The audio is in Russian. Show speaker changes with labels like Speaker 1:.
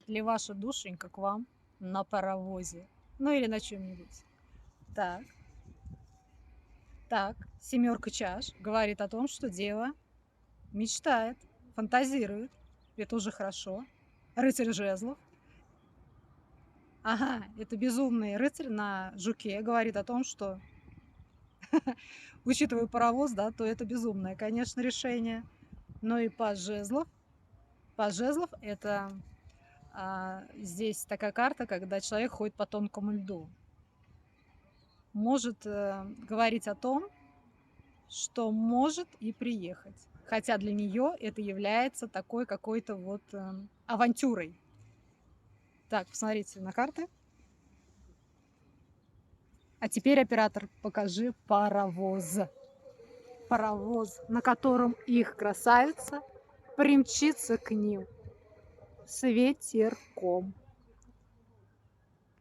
Speaker 1: ли ваша душенька к вам на паровозе? Ну или на чем-нибудь. Так, так, семерка чаш говорит о том, что дева мечтает, фантазирует. Это уже хорошо. Рыцарь жезлов. Ага, это безумный рыцарь на жуке говорит о том, что, учитывая паровоз, да, то это безумное, конечно, решение. Но и паж жезлов — это, здесь такая карта, когда человек ходит по тонкому льду. Может, говорить о том, что может и приехать. Хотя для нее это является такой какой-то вот, авантюрой. Так, посмотрите на карты. А теперь, оператор, покажи паровоз. Паровоз, на котором их красавица примчится к ним с ветерком.